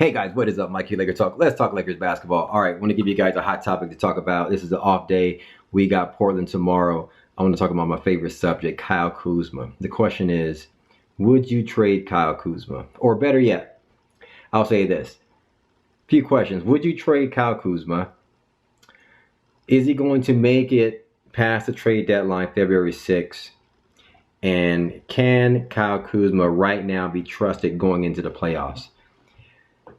Hey guys, what is up? Mike here, Laker Talk. Let's talk Lakers basketball. All right, I want to give you guys a hot topic to talk about. This is the off day. We got Portland tomorrow. I want to talk about my favorite subject, Kyle Kuzma. The question is, would you trade Kyle Kuzma? Or better yet, I'll say this. Few questions. Would you trade Kyle Kuzma? Is he going to make it past the trade deadline, February 6th? And can Kyle Kuzma right now be trusted going into the playoffs?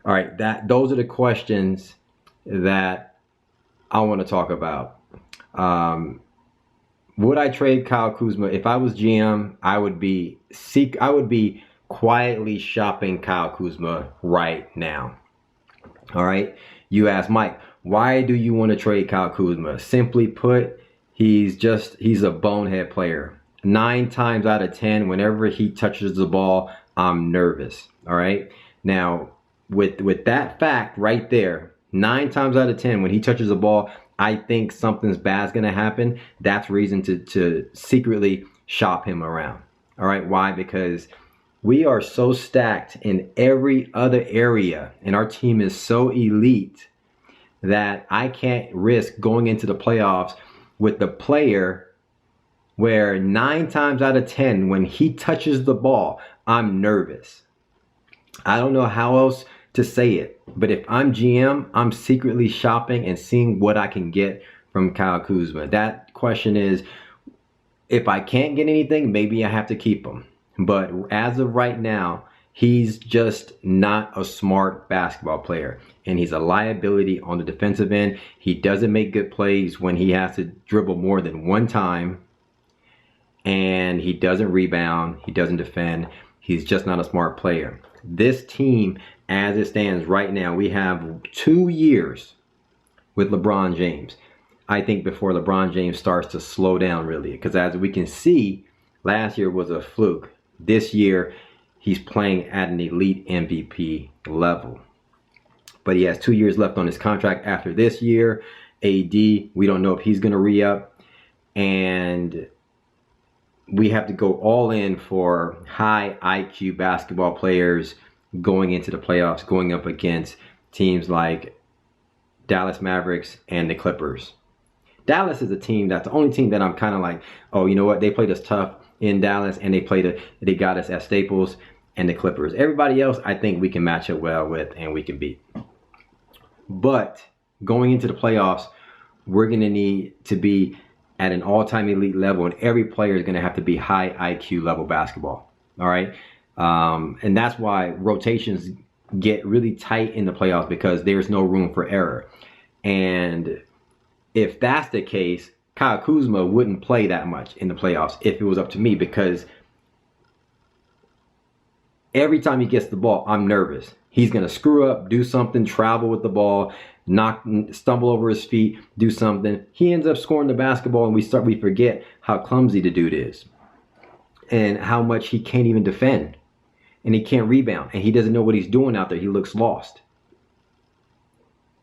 All right, those are the questions that I want to talk about. Would I trade Kyle Kuzma? If I was GM, I would be quietly shopping Kyle Kuzma right now. All right. You ask Mike, why do you want to trade Kyle Kuzma? Simply put, he's a bonehead player. 9 times out of 10, whenever he touches the ball, I'm nervous. All right. Now, with that fact right there, 9 times out of 10, when he touches the ball, I think something's bad's going to happen. That's reason to secretly shop him around. All right. Why? Because we are so stacked in every other area, and our team is so elite that I can't risk going into the playoffs with the player where 9 times out of 10, when he touches the ball, I'm nervous. I don't know how else to say it, but if I'm GM, I'm secretly shopping and seeing what I can get from Kyle Kuzma. That question is, if I can't get anything, maybe I have to keep him. But as of right now, he's just not a smart basketball player, and he's a liability on the defensive end. He doesn't make good plays when he has to dribble more than one time, and he doesn't rebound, he doesn't defend. He's just not a smart player. This team, as it stands right now, we have 2 years with LeBron James. I think before LeBron James starts to slow down really, because as we can see, last year was a fluke. This year, he's playing at an elite MVP level. But he has 2 years left on his contract after this year. AD, we don't know if he's going to re-up. And we have to go all in for high IQ basketball players going into the playoffs, going up against teams like Dallas Mavericks and the Clippers. Dallas is a team that's the only team that I'm kind of like, oh, you know what? They played us tough in Dallas, and they got us at Staples, and the Clippers. Everybody else, I think we can match up well with and we can beat. But going into the playoffs, we're going to need to be at an all-time elite level, and every player is going to have to be high IQ level basketball. All right. And that's why rotations get really tight in the playoffs, because there's no room for error. And if that's the case, Kyle Kuzma wouldn't play that much in the playoffs if it was up to me, because every time he gets the ball, I'm nervous. He's going to screw up, do something, travel with the ball, stumble over his feet, do something. He ends up scoring the basketball, and we forget how clumsy the dude is and how much he can't even defend, and he can't rebound, and he doesn't know what he's doing out there. He looks lost.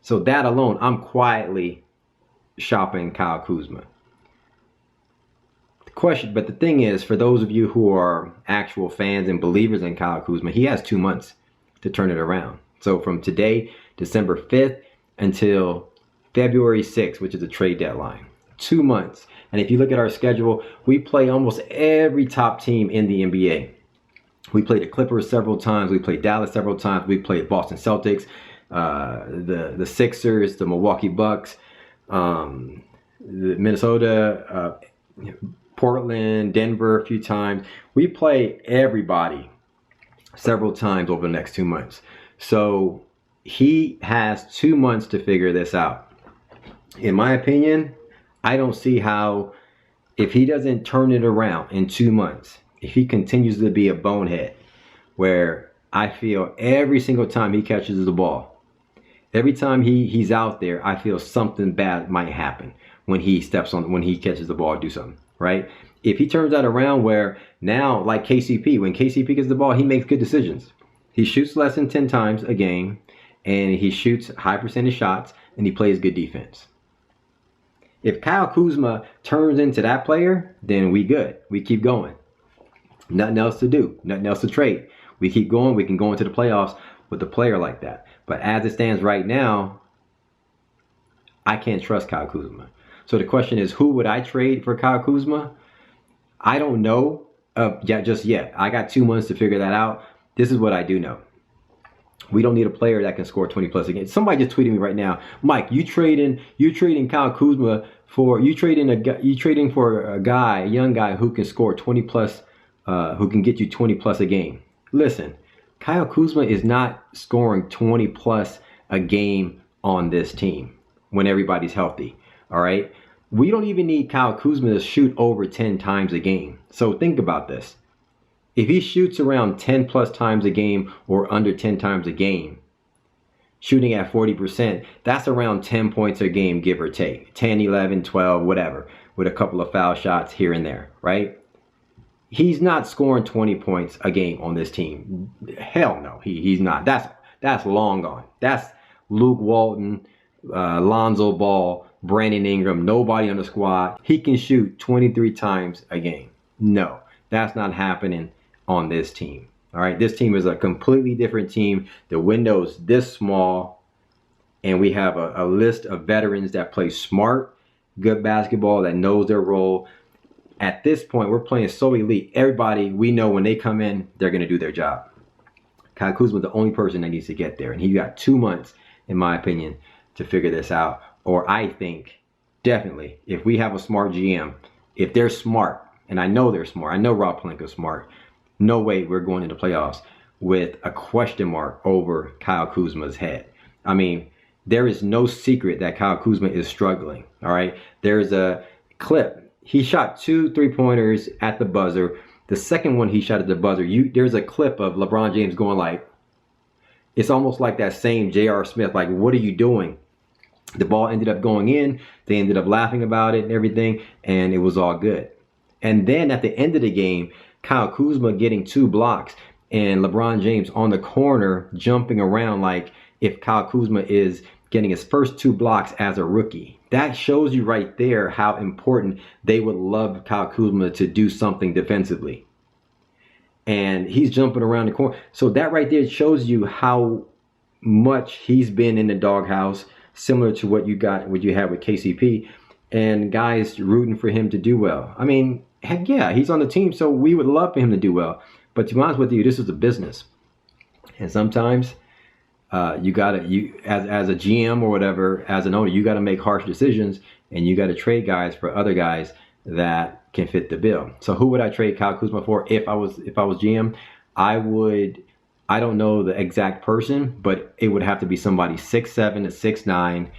So that alone, I'm quietly shopping Kyle Kuzma. But the thing is, for those of you who are actual fans and believers in Kyle Kuzma, he has 2 months to turn it around. So from today, December 5th, until February 6th, which is the trade deadline. 2 months. And if you look at our schedule, we play almost every top team in the NBA. We played the Clippers several times. We played Dallas several times. We played Boston Celtics, the Sixers, the Milwaukee Bucks, the Minnesota, Portland, Denver a few times. We play everybody several times over the next 2 months. So he has 2 months to figure this out. In my opinion, I don't see how, if he doesn't turn it around in 2 months, if he continues to be a bonehead, where I feel every single time he catches the ball, every time he's out there, I feel something bad might happen when he catches the ball, do something, right? If he turns that around where now, like KCP, when KCP gets the ball, he makes good decisions. He shoots less than 10 times a game, and he shoots high percentage shots, and he plays good defense. If Kyle Kuzma turns into that player, then we good. We keep going. Nothing else to do. Nothing else to trade. We keep going. We can go into the playoffs with a player like that. But as it stands right now, I can't trust Kyle Kuzma. So the question is, who would I trade for Kyle Kuzma? I don't know just yet. I got 2 months to figure that out. This is what I do know. We don't need a player that can score 20 plus a game. Somebody just tweeted me right now, Mike, you trading Kyle Kuzma for you trading for a guy, a young guy who can score 20 plus, who can get you 20 plus a game. Listen, Kyle Kuzma is not scoring 20 plus a game on this team when everybody's healthy. All right. We don't even need Kyle Kuzma to shoot over 10 times a game. So think about this. If he shoots around 10 plus times a game or under 10 times a game, shooting at 40%, that's around 10 points a game, give or take. 10, 11, 12, whatever, with a couple of foul shots here and there, right? He's not scoring 20 points a game on this team. Hell no, he's not. That's long gone. That's Luke Walton, Lonzo Ball, Brandon Ingram, nobody on the squad. He can shoot 23 times a game. No, that's not happening on this team. All right, this team is a completely different team. The window's this small, and we have a list of veterans that play smart, good basketball, that knows their role. At this point, we're playing so elite. Everybody, we know when they come in, they're going to do their job. Kyle Kuzma is the only person that needs to get there, and he got 2 months, in my opinion, to figure this out. Or I think, definitely, if we have a smart GM, if they're smart, and I know they're smart, I know Rob Pelinka's smart, no way we're going into playoffs with a question mark over Kyle Kuzma's head. I mean, there is no secret that Kyle Kuzma is struggling, all right? There's a clip. He shot 2 3-pointers at the buzzer. The second one he shot at the buzzer, there's a clip of LeBron James going like, it's almost like that same J.R. Smith, like, what are you doing? The ball ended up going in. They ended up laughing about it and everything, and it was all good. And then at the end of the game, Kyle Kuzma getting 2 blocks and LeBron James on the corner jumping around like if Kyle Kuzma is getting his first 2 blocks as a rookie. That shows you right there how important they would love Kyle Kuzma to do something defensively. And he's jumping around the corner. So that right there shows you how much he's been in the doghouse, similar to what you had with KCP, and guys rooting for him to do well. I mean, heck yeah, he's on the team, so we would love for him to do well. But to be honest with you, this is a business, and sometimes you as a GM or whatever, as an owner, you got to make harsh decisions, and you got to trade guys for other guys that can fit the bill. So who would I trade Kyle Kuzma for if I was GM? I don't know the exact person, but it would have to be somebody 6'7" to 6'9"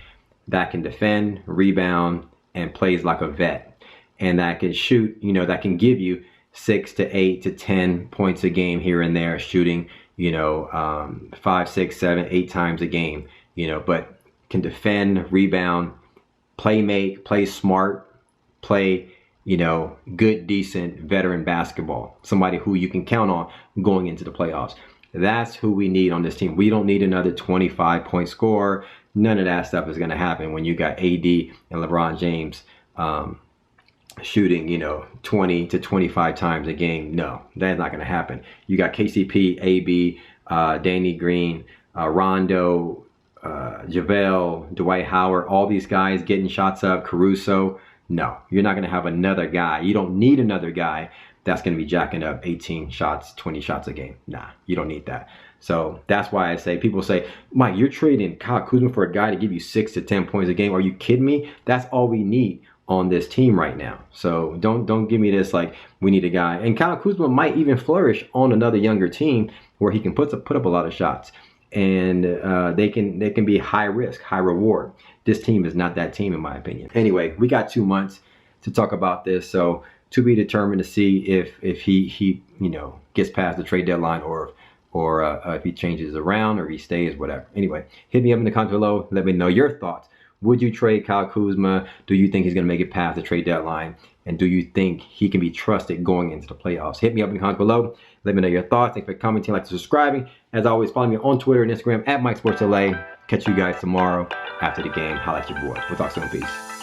that can defend, rebound, and plays like a vet. And that can shoot, that can give you 6 to 8 to 10 points a game here and there, shooting, 5, 6, 7, 8 times a game, but can defend, rebound, play smart, play, good, decent veteran basketball. Somebody who you can count on going into the playoffs. That's who we need on this team. We don't need another 25-point scorer. None of that stuff is going to happen when you got AD and LeBron James shooting, 20 to 25 times a game. No, that's not going to happen. You got KCP, AB, Danny Green, Rondo, JaVale, Dwight Howard, all these guys getting shots up, Caruso. No, you're not going to have another guy. You don't need another guy that's going to be jacking up 18 shots, 20 shots a game. Nah, you don't need that. So that's why I say, people say, Mike, you're trading Kyle Kuzma for a guy to give you 6 to 10 points a game. Are you kidding me? That's all we need on this team right now. So don't give me this like we need a guy. And Kyle Kuzma might even flourish on another younger team where he can put up a lot of shots, and they can be high risk, high reward. This team is not that team, in my opinion. Anyway, we got 2 months to talk about this, so to be determined to see if he gets past the trade deadline, or if he changes around, or he stays, whatever. Anyway, hit me up in the comments below. Let me know your thoughts. Would you trade Kyle Kuzma? Do you think he's going to make it past the trade deadline? And do you think he can be trusted going into the playoffs? Hit me up in the comments below. Let me know your thoughts. Thanks for commenting, like, subscribing. As always, follow me on Twitter and Instagram at MikeSportsLA. Catch you guys tomorrow after the game. Holla at your boy. We'll talk soon. Peace.